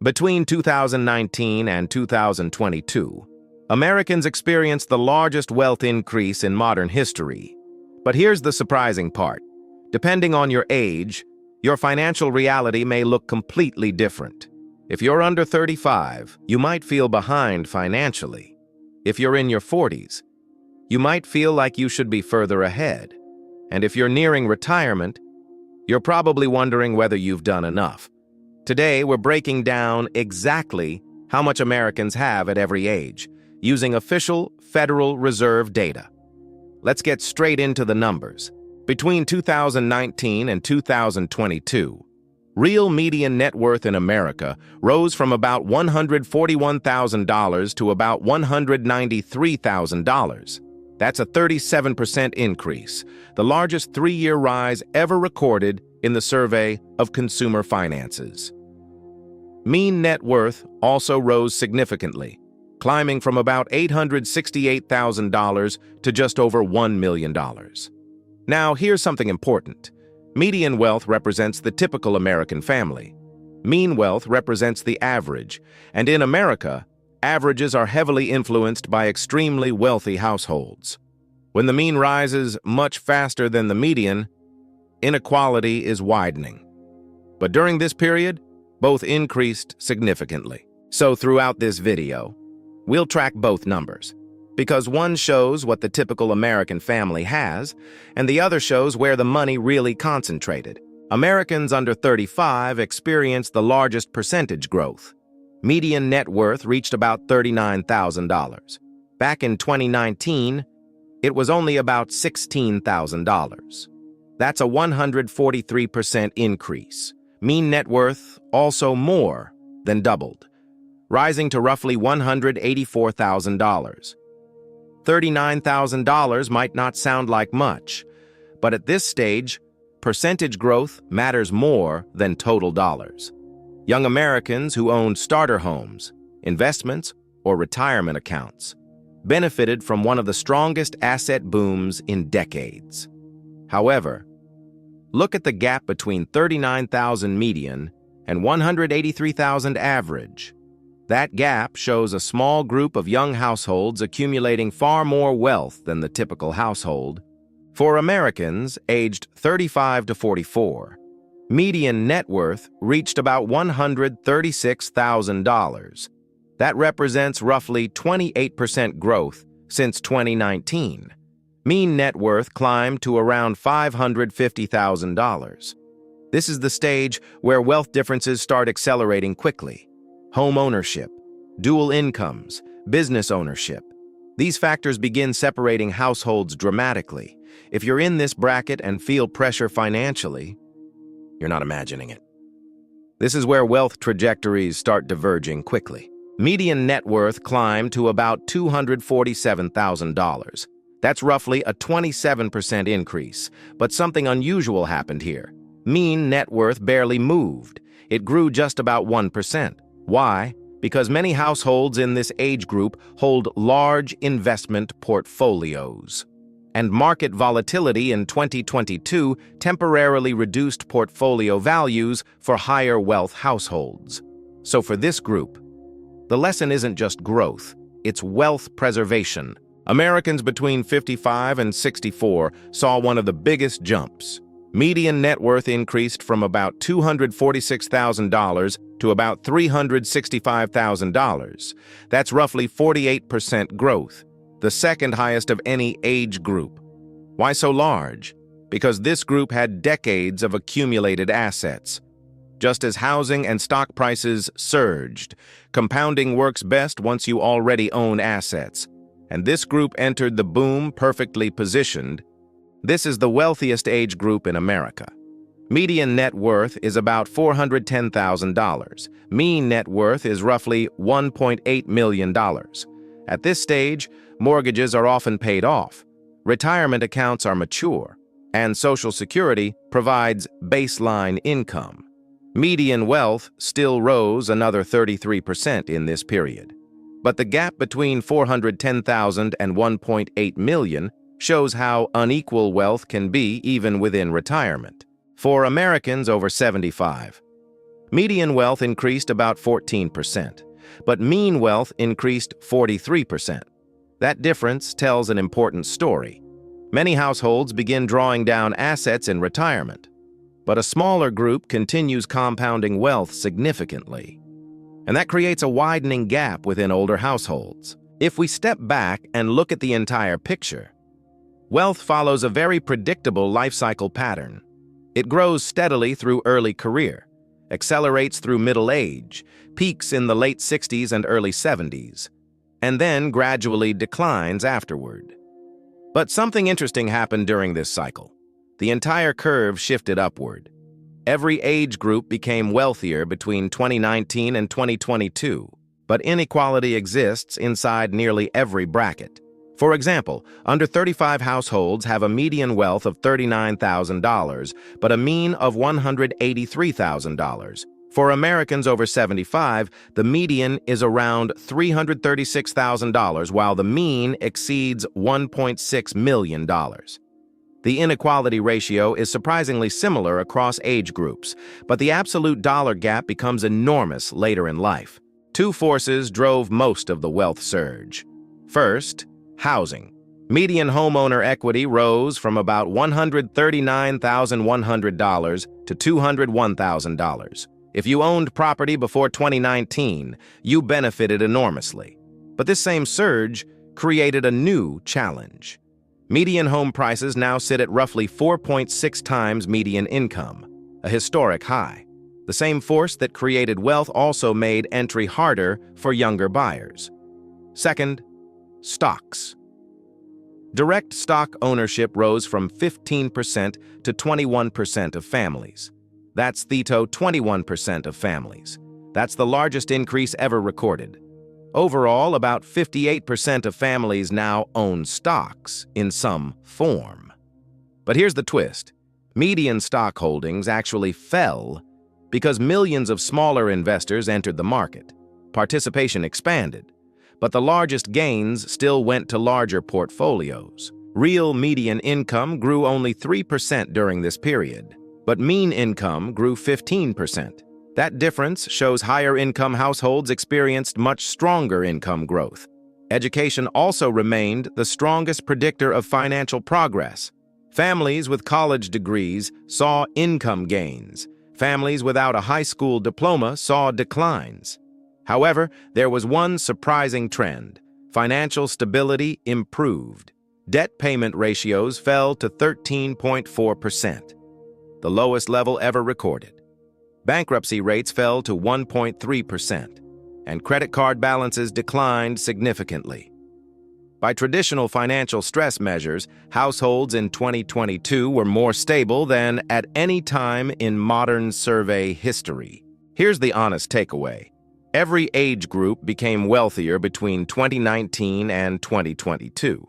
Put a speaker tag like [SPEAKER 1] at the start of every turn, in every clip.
[SPEAKER 1] Between 2019 and 2022, Americans experienced the largest wealth increase in modern history. But here's the surprising part. Depending on your age, your financial reality may look completely different. If you're under 35, you might feel behind financially. If you're in your 40s, you might feel like you should be further ahead. And if you're nearing retirement, you're probably wondering whether you've done enough. Today, we're breaking down exactly how much Americans have at every age, using official Federal Reserve data. Let's get straight into the numbers. Between 2019 and 2022, real median net worth in America rose from about $141,000 to about $193,000. That's a 37% increase, the largest three-year rise ever recorded in the survey of consumer finances. Mean net worth also rose significantly, climbing from about $868,000 to just over $1 million. Now, here's something important. Median wealth represents the typical American family. Mean wealth represents the average, and in America, averages are heavily influenced by extremely wealthy households. When the mean rises much faster than the median, inequality is widening. But during this period, both increased significantly. So throughout this video, we'll track both numbers, because one shows what the typical American family has, and the other shows where the money really concentrated. Americans under 35 experienced the largest percentage growth. Median net worth reached about $39,000. Back in 2019, it was only about $16,000. That's a 143% increase. Mean net worth also more than doubled, rising to roughly $184,000. $39,000 might not sound like much, but at this stage, percentage growth matters more than total dollars. Young Americans who owned starter homes, investments, or retirement accounts benefited from one of the strongest asset booms in decades. However, look at the gap between $39,000 median and $183,000 average. That gap shows a small group of young households accumulating far more wealth than the typical household. For Americans aged 35 to 44, median net worth reached about $136,000. That represents roughly 28% growth since 2019. Mean net worth climbed to around $550,000. This is the stage where wealth differences start accelerating quickly. Home ownership, dual incomes, business ownership. These factors begin separating households dramatically. If you're in this bracket and feel pressure financially, you're not imagining it. This is where wealth trajectories start diverging quickly. Median net worth climbed to about $247,000. That's roughly a 27% increase, but something unusual happened here. Mean net worth barely moved. It grew just about 1%. Why? Because many households in this age group hold large investment portfolios. And market volatility in 2022 temporarily reduced portfolio values for higher wealth households. So for this group, the lesson isn't just growth, it's wealth preservation. Americans between 55 and 64 saw one of the biggest jumps. Median net worth increased from about $246,000 to about $365,000. That's roughly 48% growth, the second highest of any age group. Why so large? Because this group had decades of accumulated assets. Just as housing and stock prices surged, compounding works best once you already own assets. And this group entered the boom perfectly positioned. This is the wealthiest age group in America. Median net worth is about $410,000. Mean net worth is roughly $1.8 million. At this stage, mortgages are often paid off, retirement accounts are mature, and Social Security provides baseline income. Median wealth still rose another 33% in this period. But the gap between $410,000 and $1.8 million shows how unequal wealth can be even within retirement. For Americans over 75, Median wealth increased about 14%, but mean wealth increased 43%. That difference tells an important story. Many households begin drawing down assets in retirement, but a smaller group continues compounding wealth significantly. And that creates a widening gap within older households. If we step back and look at the entire picture, wealth follows a very predictable life cycle pattern. It grows steadily through early career, accelerates through middle age, peaks in the late 60s and early 70s, and then gradually declines afterward. But something interesting happened during this cycle. The entire curve shifted upward. Every age group became wealthier between 2019 and 2022, but inequality exists inside nearly every bracket. For example, under 35 households have a median wealth of $39,000, but a mean of $183,000. For Americans over 75, the median is around $336,000, while the mean exceeds $1.6 million. The inequality ratio is surprisingly similar across age groups, but the absolute dollar gap becomes enormous later in life. Two forces drove most of the wealth surge. First, housing. Median homeowner equity rose from about $139,100 to $201,000. If you owned property before 2019, you benefited enormously. But this same surge created a new challenge. Median home prices now sit at roughly 4.6 times median income, a historic high. The same force that created wealth also made entry harder for younger buyers. Second, stocks. Direct stock ownership rose from 15% to 21% of families. That's 21% of families. That's the largest increase ever recorded. Overall, about 58% of families now own stocks in some form. But here's the twist. Median stock holdings actually fell because millions of smaller investors entered the market. Participation expanded, but the largest gains still went to larger portfolios. Real median income grew only 3% during this period, but mean income grew 15%. That difference shows higher-income households experienced much stronger income growth. Education also remained the strongest predictor of financial progress. Families with college degrees saw income gains. Families without a high school diploma saw declines. However, there was one surprising trend. Financial stability improved. Debt payment ratios fell to 13.4%. The lowest level ever recorded. Bankruptcy rates fell to 1.3%, and credit card balances declined significantly. By traditional financial stress measures, households in 2022 were more stable than at any time in modern survey history. Here's the honest takeaway. Every age group became wealthier between 2019 and 2022.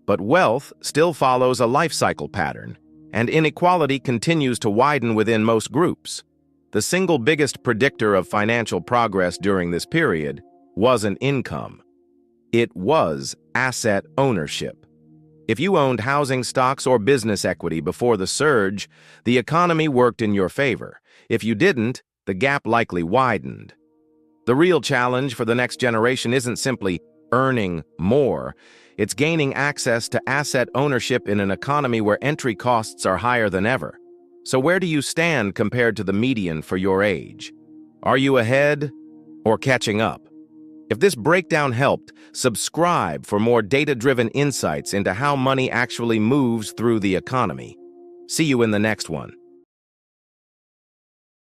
[SPEAKER 1] But wealth still follows a life cycle pattern, and inequality continues to widen within most groups. The single biggest predictor of financial progress during this period wasn't income. It was asset ownership. If you owned housing stocks or business equity before the surge, the economy worked in your favor. If you didn't, the gap likely widened. The real challenge for the next generation isn't simply earning more. It's gaining access to asset ownership in an economy where entry costs are higher than ever. So where do you stand compared to the median for your age? Are you ahead or catching up? If this breakdown helped, subscribe for more data-driven insights into how money actually moves through the economy. See you in the next one.